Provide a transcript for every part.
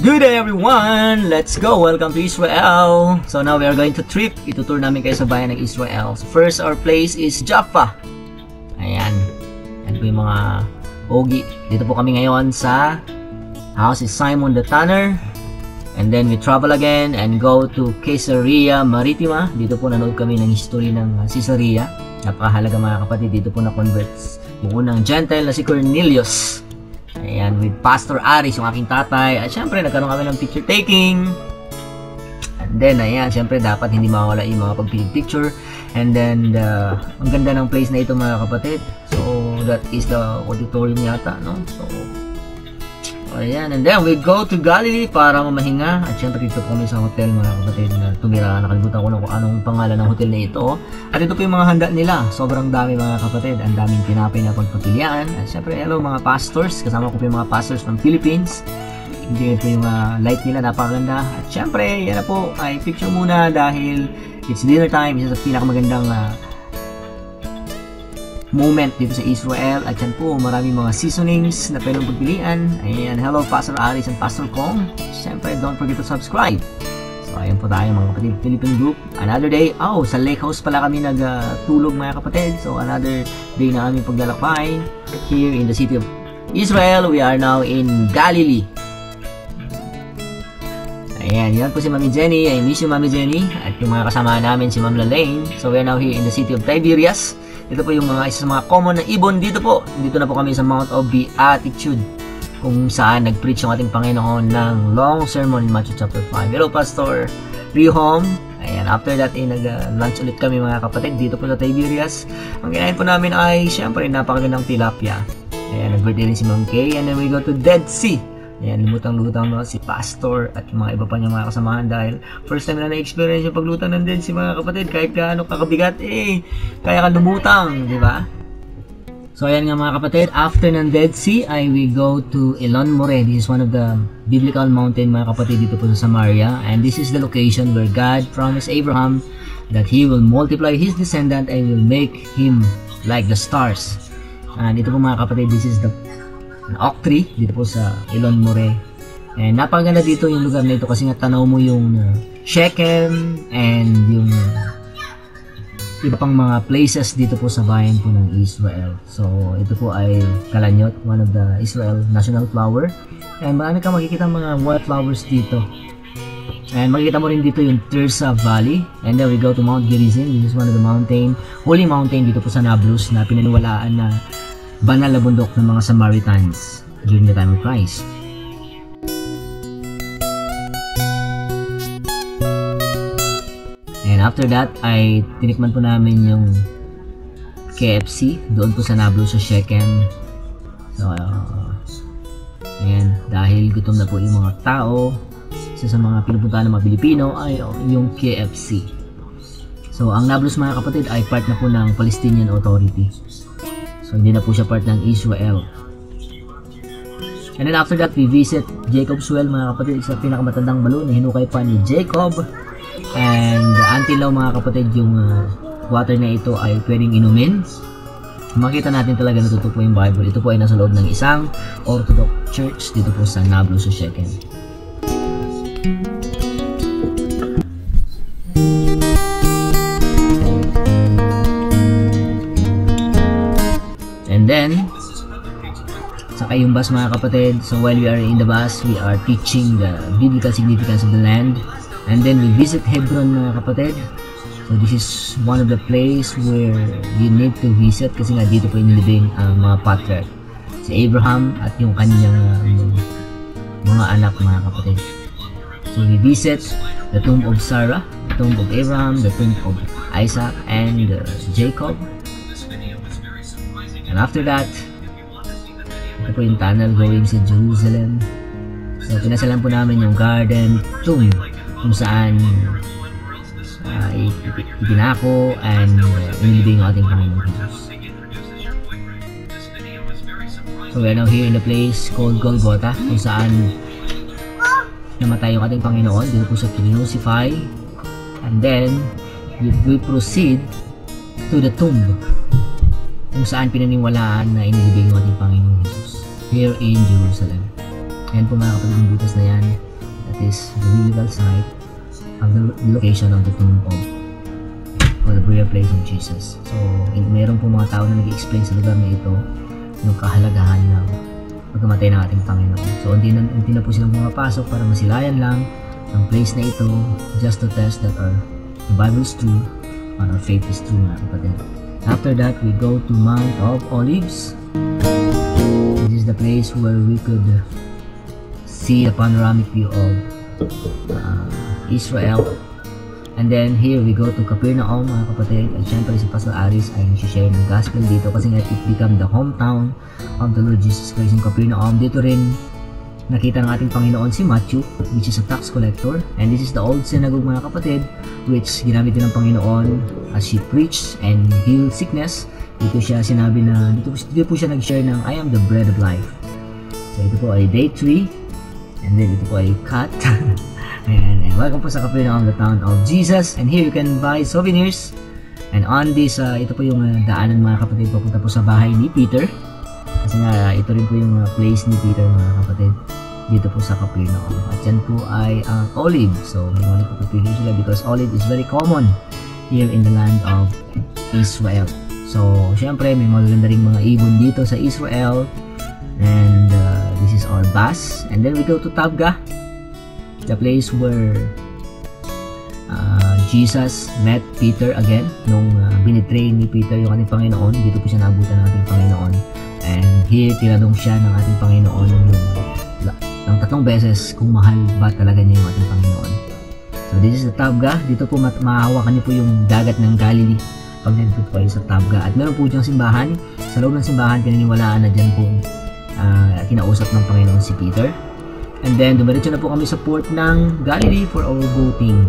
Good day everyone! Let's go! Welcome to Israel! So now we are going to trip. Itutour namin kayo sa bayan ng Israel. So first, our place is Jaffa. Ayan. Yan po yung mga ogi. Dito po kami ngayon sa house is Simon the Tanner. And then we travel again and go to Caesarea Maritima. Dito po nanood kami ng history ng Caesarea. Napakahalaga mga kapatid. Dito po na-converts yung unang Gentile na si Cornelius. Ayan, with Pastor Aris, yung aking tatay. At syempre, nagkaroon kami ng picture taking. And then, ayan, syempre, dapat hindi mawala yung mga pag-picture. And then, ang ganda ng place na ito mga kapatid. So, that is the auditorium yata, no? So, ayan. And then, we go to Galilee para mamahinga. At syempre, dito po kami sa hotel mga kapatid na tumira. Nakalimutan ko na kung anong pangalan ng hotel na ito. At ito po yung mga handa nila. Sobrang dami mga kapatid. Ang daming tinapay na pagpapilian. At syempre, hello mga pastors. Kasama ko po yung mga pastors from Philippines. Hindi po yung light nila. Napakaganda. At syempre, yan na po. Ay picture muna dahil it's dinner time. Isa sa pinakamagandang moment dito sa Israel. At yan po, maraming mga seasonings na pwedeng pagpilian. Ayan, hello Pastor Aris and Pastor Kong. Syempre, don't forget to subscribe. So, ayan po tayo mga kapatid, Philippine group. Another day, sa lake house pala kami nagtulog mga kapatid. So, another day na kami paglalakbay here in the city of Israel. We are now in Galilee. Ayan, yan po si Mami Jenny. I miss you Mami Jenny. At yung mga kasama namin si Ma'am Lalaine. So, we are now here in the city of Tiberias. Ito po yung isa sa mga common na ibon dito po. Dito na po kami sa Mount of Beatitude, kung saan nag-preach yung ating Panginoon ng long sermon in Matthew chapter 5. Hello Pastor Rihom. Ayan, after that nag-lunch ulit kami mga kapatid dito po sa Tiberias. Ang kinain po namin ay syempre napakagandang tilapia. Ayan, nag-birthday rin si Ma'am Kay. And then we go to Dead Sea. Ayan, lumutang-lutang si Pastor at yung mga iba pa niyang mga kasamahan dahil first time na na-experience yung paglutang ng Dead Sea mga kapatid. Kahit gaano kakabigat, kaya ka lumutang, di ba? So ayan nga mga kapatid, after ng Dead Sea ay we go to Elon Moreh. This is one of the biblical mountain mga kapatid dito po sa Samaria. And this is the location where God promised Abraham that He will multiply his descendant and will make him like the stars. And ito po mga kapatid, this is the oak tree dito po sa Elon Moreh. And napakaganda dito yung lugar na ito kasi nga tanaw mo yung Shechem and yung iba pang mga places dito po sa bayan po ng Israel. So ito po ay kalanyot, one of the Israel national flower. And marami ka makikita mga wildflowers dito. And makikita mo rin dito yung Tirsa Valley. And then we go to Mount Gerizim. This is one of the holy mountain dito po sa Nablus na pinaniwalaan na banal na bundok ng mga Samaritans during the time of Christ. And after that ay tinikman po namin yung KFC doon po sa Nablus sa Shechem. So ayan, dahil gutom na po yung mga tao, isa sa mga pinupuntahan ng mga Pilipino ay yung KFC. So ang Nablus mga kapatid ay part na po ng Palestinian Authority. So hindi na po siya part ng Israel. And then after that, we visit Jacob's Well mga kapatid. Isa pinakamatandang balon na hinukay pa ni Jacob. And until now mga kapatid, yung water na ito ay pwedeng inumin. Makita natin talaga natutupo yung Bible. Ito po ay nasa loob ng isang Orthodox Church dito po sa Nablus sa Shechem. And then, sakay yung bus mga kapatid. So while we are in the bus, we are teaching the biblical significance of the land. And then we visit Hebron mga kapatid. So this is one of the place where you need to visit kasi nga dito po inilibing ang mga patriarch. Si Abraham at yung kanyang mga anak mga kapatid. So we visit the tomb of Sarah, the tomb of Abraham, the tomb of Isaac and Jacob. And after that, ito po yung tunnel going sa Jerusalem. So pinasalan po namin yung garden tomb kung saan ipinako and inilibing ang ating Panginoon Jesus. So we are now here in the place called Golgotha kung saan namatay yung ating Panginoon. Dito po sa kinusify. And then we proceed to the tomb kung saan pinaniwalaan na inilibing ang ating Panginoon Jesus here in Jerusalem. Ayan po mga kapatid, yung butas na yan. That is the biblical site of the location of the tomb of or the burial place of Jesus. So, mayroon po mga tao na nag-explain sa lugar na ito yung kahalagahan ng pagkamatay ng ating Panginoon. So, unti na po silang pumapasok para masilayan lang ang place na ito just to test that the Bible is true and our faith is true, mga kapatid. After that, we go to Mount of Olives. This is the place where we could see a panoramic view of Israel. And then here we go to Capernaum, mga kapatid. At syempre si Pastor Aris ay share ng gospel dito kasi nga it become the hometown of the Lord Jesus Christ in Capernaum. Dito rin nakita ng ating Panginoon si Matthew, which is a tax collector. And this is the old synagogue, mga kapatid, which ginamit din ng Panginoon as she preached and healed sickness. Dito siya sinabi na, dito po siya nag-share ng I am the bread of life. So ito po ay day 3. And then ito po ay cut. And welcome po sa Capernaum, the town of Jesus. And here you can buy souvenirs. And on this, ito po yung daanan, mga kapatid, papunta po sa bahay ni Peter. Kasi nga, ito rin po yung place ni Peter, mga kapatid, dito po sa Capernaum. At yan po ay ang olive. So, may mga nagpapipili sila because olive is very common here in the land of Israel. So, syempre, may magaganda ring mga ibon dito sa Israel. And this is our bus. And then we go to Tabgha, the place where Jesus met Peter again nung binitrain ni Peter yung ating Panginoon. Dito po siya naabutan ng ating Panginoon. And here, tinanong siya ng ating Panginoon ng 3 beses kung mahal ba talaga niya yung ating Panginoon. So this is the Tabgha. Dito po mahahawakan niyo po yung dagat ng Galilee pag nandito po kayo sa Tabgha. At meron po diyang simbahan. Sa loob ng simbahan, pinaniwalaan na dyan po kinausap ng Panginoon si Peter. And then, dumiretso na po kami sa port ng Galilee for our boating.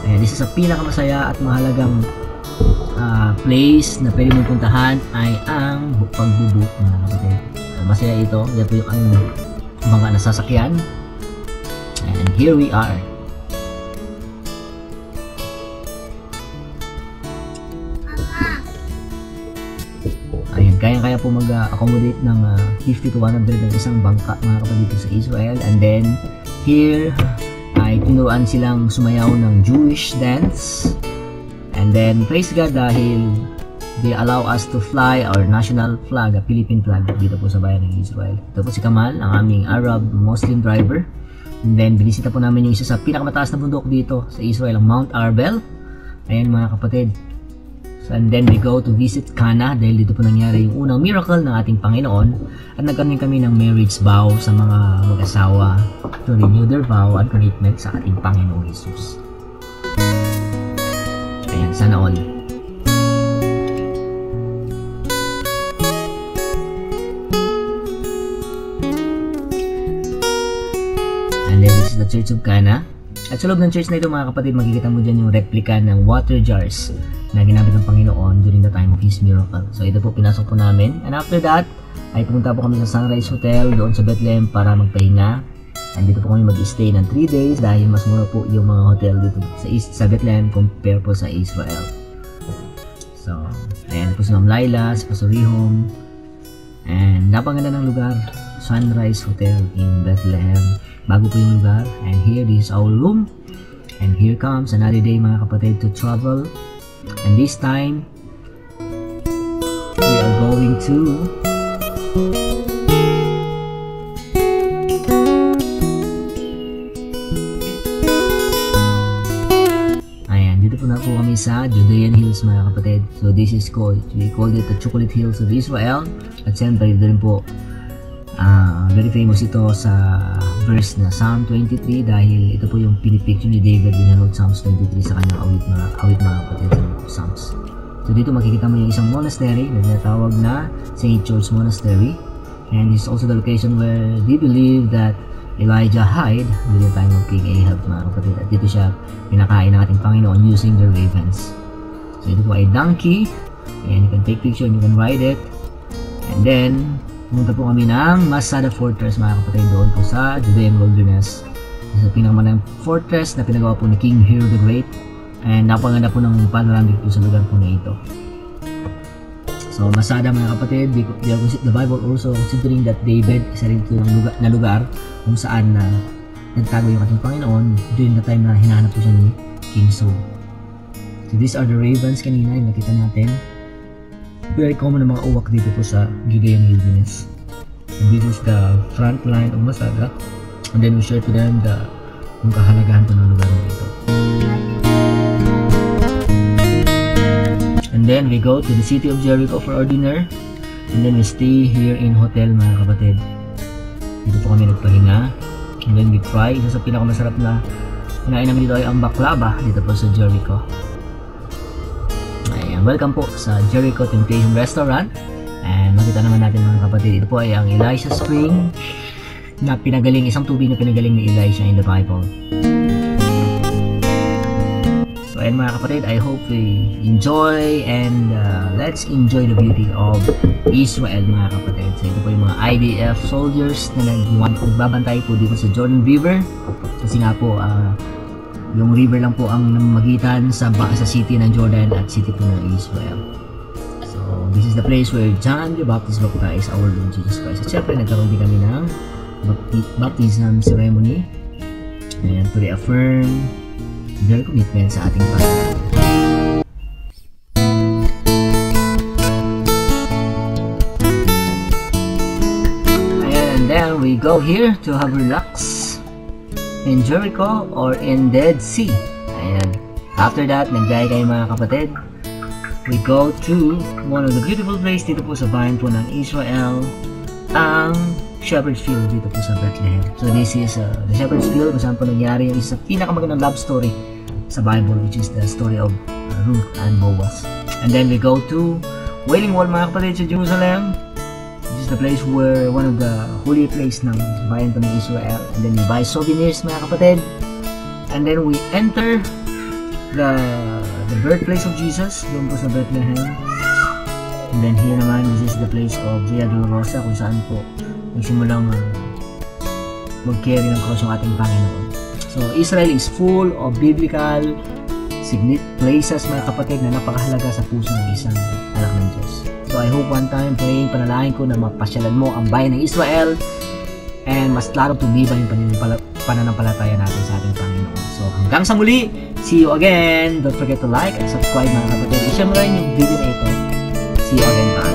And this is a pinakamasaya at mahalagang place na pwede mong puntahan ay ang pagbuboat, mga kapatid. Masaya ito. Yan po yung mga nasasakyan. And here we are. Ayan, kaya po mag-accommodate ng 50 to 100 ng isang bangka, mga kapatid, sa Israel. And then, here ay tinuruan silang sumayaw ng Jewish dance. And then, praise God dahil they allow us to fly our national flag, a Philippine flag, dito po sa bayan ng Israel. Ito po si Kamal, ang aming Arab Muslim driver. And then, binisita po namin yung isa sa pinakamataas na bundok dito sa Israel, ang Mount Arbel. Ayan, mga kapatid. So, and then we go to visit Cana dahil dito po nangyari yung unang miracle ng ating Panginoon. At nagkaroon kami ng marriage vow sa mga mag-asawa to renew their vow and commitment sa ating Panginoong Jesus. Ayan, sana all. And then this is the Church of Cana. At sa loob ng church na ito, mga kapatid, makikita mo dyan yung replica ng water jars na ginamit ng Panginoon during the time of His miracle. So ito po, pinasok po namin. And after that, ay pumunta po kami sa Sunrise Hotel doon sa Bethlehem para magpahinga. And dito po kami mag-stay ng 3 days dahil mas mura po yung mga hotel dito sa Bethlehem compare po sa Israel. So, ayan po si Ma'am Laila, si Pastor Rihom. And napaganda ng lugar, Sunrise Hotel in Bethlehem. Bago po yung lugar. And here, this is our room. And here comes another day, mga kapatid, to travel. And this time, we are going to ayan, dito po na po kami sa Judean Hills, mga kapatid. So this is called, we called it the Chocolate Hills of Israel. At siyempre, dito rin po very famous ito sa verse na Psalm 23 dahil ito po yung pinipicture ni David when he wrote Psalms 23 sa kanyang awit mga kapatid sa Psalms. So dito makikita mo yung isang monastery na tinatawag na St. George Monastery, and this is also the location where they believe that Elijah hid during the time of King Ahab, mga kapatid. At dito siya pinakain ng ating Panginoon using the ravens. So ito po ay donkey, and you can take picture and you can ride it. And then pumunta po kami ng Masada Fortress, mga kapatid, doon po sa Judean Wilderness. Sa pinakamanang fortress na pinagawa po ni King Herod the Great. And napaganda po ng panoramic po sa lugar po na ito. So Masada, mga kapatid, the Bible also considering that David isa rin ito ng lugar kung saan nagtago yung ating Panginoon during the time na hinahanap po siya ni King Saul. So these are the ravens kanina yung nakita natin. Very common na mga uwak dito po sa Judean wilderness. And this is the front line of Masada. And then we share to them kung kahalagahan po ng lugar dito. And then we go to the city of Jericho for our dinner. And then we stay here in hotel mga kapatid. Dito po kami nagpahinga. And then we try, isa sa pinakamasarap na kinain namin dito ay ang baklava dito po sa Jericho. Ayan, welcome po sa Jericho Temptation Restaurant. And makita naman natin mga kapatid, ito po ay ang Elisha Spring na pinagaling, isang tubig na pinagaling ni Elisha in the Bible. So ayan mga kapatid, I hope we enjoy and let's enjoy the beauty of Israel mga kapatid. So ito po yung mga IDF soldiers na nagbabantay po dito sa Jordan River. Kasi nga po, yung river lang po ang namagitan sa city ng Jordan at city po ng Israel. So this is the place where John the Baptist baptized our Lord Jesus Christ. At syempre nagkaroon din kami ng baptism ceremony and to reaffirm their commitment sa ating Panginoon. And then we go here to have relax in Jericho or in Dead Sea. Ayan. After that, nagdaya kayo mga kapatid. We go to one of the beautiful place dito po sa bayan po ng Israel, ang Shepherd's Field dito po sa Bethlehem. So this is the Shepherd's Field kung saan po nangyari yung isa pinakamagandang love story sa Bible, which is the story of Ruth and Boaz. And then we go to Wailing Wall mga kapatid sa Jerusalem. This is the place where one of the holy place ng bayan po ng Israel. And then we buy souvenirs mga kapatid. And then we enter the birthplace of Jesus doon po sa Bethlehem. And then here naman, this is the place of Via Dolorosa kung saan po nagsimulang mag-carry ng cross yung ating Panginoon. So Israel is full of biblical places mga kapatid na napakahalaga sa puso ng isang anak ng Diyos. So I hope one time praying, panalangin ko na mapasyalan mo ang bayan ng Israel and mas lalo tumibay yung pananampalataya natin sa ating Panginoon. So hanggang sa muli, see you again. Don't forget to like and subscribe mga kapatid. I-share mo rin yung video na ito. See you again. Bye.